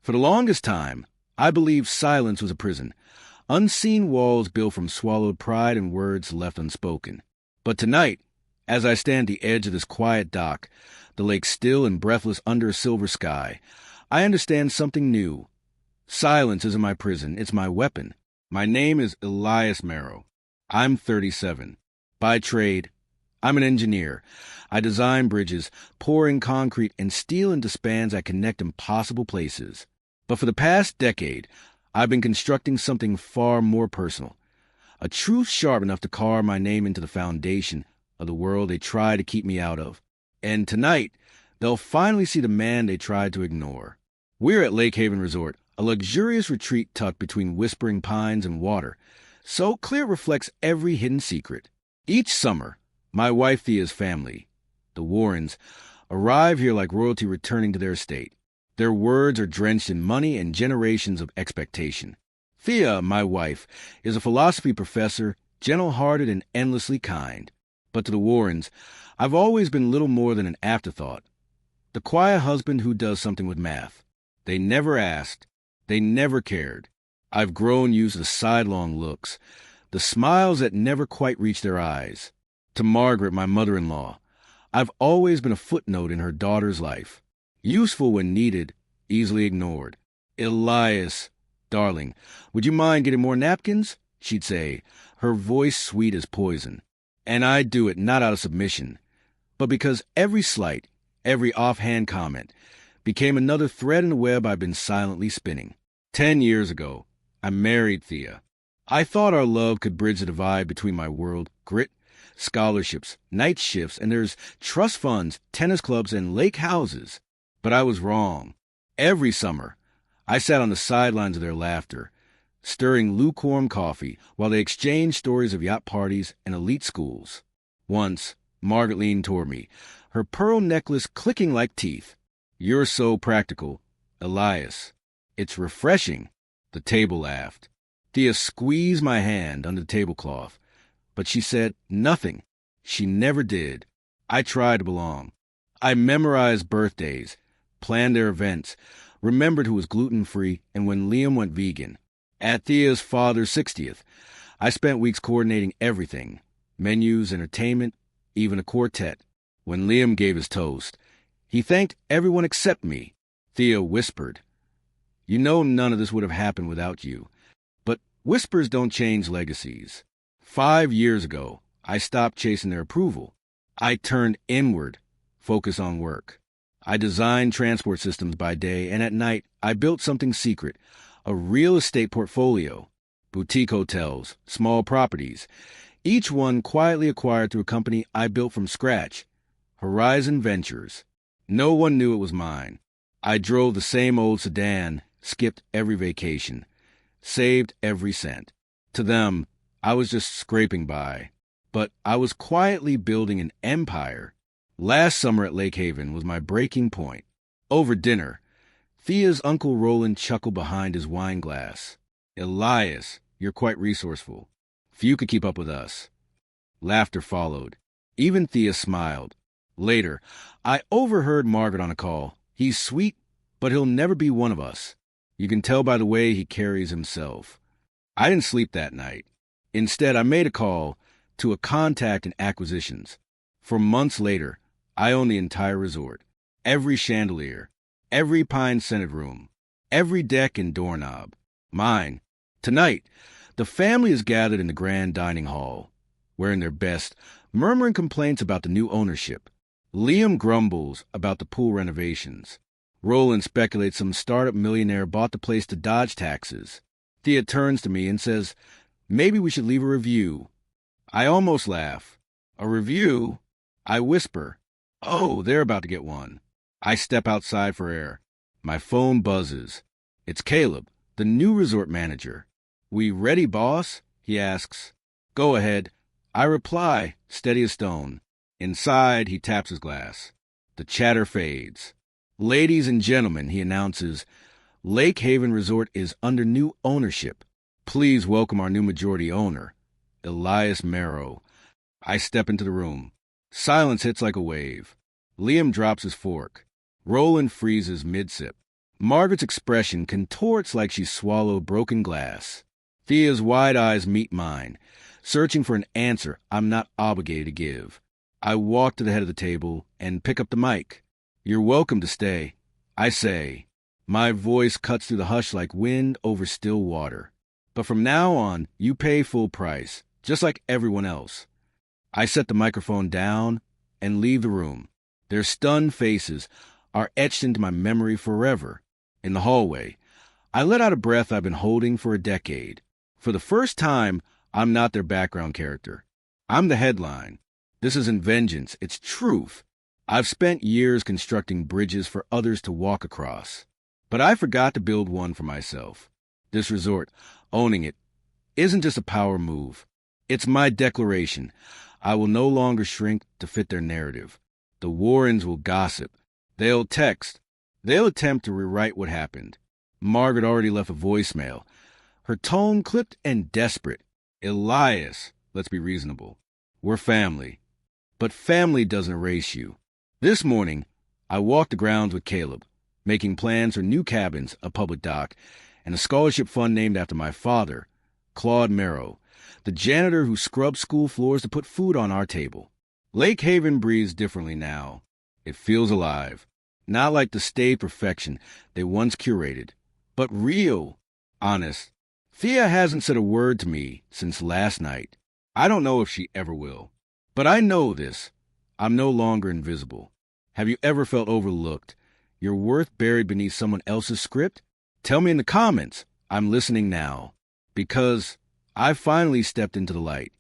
For the longest time, I believed silence was a prison, unseen walls built from swallowed pride and words left unspoken. But tonight, as I stand at the edge of this quiet dock, the lake still and breathless under a silver sky, I understand something new. Silence isn't my prison, it's my weapon. My name is Elias Marrow. I'm 37. By trade, I'm an engineer. I design bridges, pour in concrete, and steel into spans that connect impossible places. But for the past decade, I've been constructing something far more personal. A truth sharp enough to carve my name into the foundation of the world they try to keep me out of. And tonight, they'll finally see the man they tried to ignore. We're at Lake Haven Resort, a luxurious retreat tucked between whispering pines and water, so clear it reflects every hidden secret. Each summer, my wife Thea's family, the Warrens, arrive here like royalty returning to their estate. Their words are drenched in money and generations of expectation. Thea, my wife, is a philosophy professor, gentle-hearted and endlessly kind. But to the Warrens, I've always been little more than an afterthought. The quiet husband who does something with math. They never asked. They never cared. I've grown used to the sidelong looks, the smiles that never quite reach their eyes. To Margaret, my mother-in-law, I've always been a footnote in her daughter's life. Useful when needed, easily ignored. Elias, darling, would you mind getting more napkins? She'd say, her voice sweet as poison. And I'd do it not out of submission, but because every slight, every offhand comment, became another thread in the web I've been silently spinning. 10 years ago, I married Thea. I thought our love could bridge the divide between my world, grit, scholarships, night shifts, and there's trust funds, tennis clubs, and lake houses. But I was wrong. Every summer, I sat on the sidelines of their laughter, stirring lukewarm coffee while they exchanged stories of yacht parties and elite schools. Once, Margaret leaned toward me, her pearl necklace clicking like teeth. You're so practical, Elias. It's refreshing. The table laughed. Thea squeezed my hand under the tablecloth, but she said nothing. She never did. I tried to belong. I memorized birthdays, planned their events, remembered who was gluten-free and when Liam went vegan. At Thea's father's 60th, I spent weeks coordinating everything, menus, entertainment, even a quartet. When Liam gave his toast, he thanked everyone except me. Thea whispered, "You know none of this would have happened without you." But whispers don't change legacies. 5 years ago, I stopped chasing their approval. I turned inward, focused on work. I designed transport systems by day, and at night, I built something secret, a real estate portfolio. Boutique hotels, small properties, each one quietly acquired through a company I built from scratch. Horizon Ventures. No one knew it was mine. I drove the same old sedan, skipped every vacation, saved every cent. To them, I was just scraping by. But I was quietly building an empire. Last summer at Lake Haven was my breaking point. Over dinner, Thea's Uncle Roland chuckled behind his wine glass. "Elias, you're quite resourceful. Few could keep up with us." Laughter followed. Even Thea smiled. Later, I overheard Margaret on a call. "He's sweet, but he'll never be one of us. You can tell by the way he carries himself." I didn't sleep that night. Instead, I made a call to a contact in acquisitions. For months later, I owned the entire resort. Every chandelier, every pine-scented room, every deck and doorknob. Mine. Tonight, the family is gathered in the grand dining hall, wearing their best, murmuring complaints about the new ownership. Liam grumbles about the pool renovations. Roland speculates some startup millionaire bought the place to dodge taxes. Thea turns to me and says, "Maybe we should leave a review." I almost laugh. "A review?" I whisper, "Oh, they're about to get one." I step outside for air. My phone buzzes. It's Caleb, the new resort manager. "We ready, boss?" he asks. "Go ahead." I reply, steady as stone. Inside, he taps his glass. The chatter fades. "Ladies and gentlemen," he announces, "Lake Haven Resort is under new ownership. Please welcome our new majority owner, Elias Marrow." I step into the room. Silence hits like a wave. Liam drops his fork. Roland freezes mid-sip. Margaret's expression contorts like she swallowed broken glass. Thea's wide eyes meet mine, searching for an answer I'm not obligated to give. I walk to the head of the table and pick up the mic. "You're welcome to stay," I say. My voice cuts through the hush like wind over still water. "But from now on, you pay full price, just like everyone else." I set the microphone down and leave the room. Their stunned faces are etched into my memory forever. In the hallway, I let out a breath I've been holding for a decade. For the first time, I'm not their background character. I'm the headline. This isn't vengeance, it's truth. I've spent years constructing bridges for others to walk across. But I forgot to build one for myself. This resort, owning it, isn't just a power move. It's my declaration. I will no longer shrink to fit their narrative. The Warrens will gossip. They'll text. They'll attempt to rewrite what happened. Margaret already left a voicemail. Her tone clipped and desperate. "Elias, let's be reasonable. We're family." But family doesn't erase you. This morning, I walked the grounds with Caleb, making plans for new cabins, a public dock, and a scholarship fund named after my father, Claude Marrow, the janitor who scrubbed school floors to put food on our table. Lake Haven breathes differently now. It feels alive. Not like the staid perfection they once curated, but real, honest. Thea hasn't said a word to me since last night. I don't know if she ever will. But I know this. I'm no longer invisible. Have you ever felt overlooked? Your worth buried beneath someone else's script? Tell me in the comments. I'm listening now. Because I finally stepped into the light.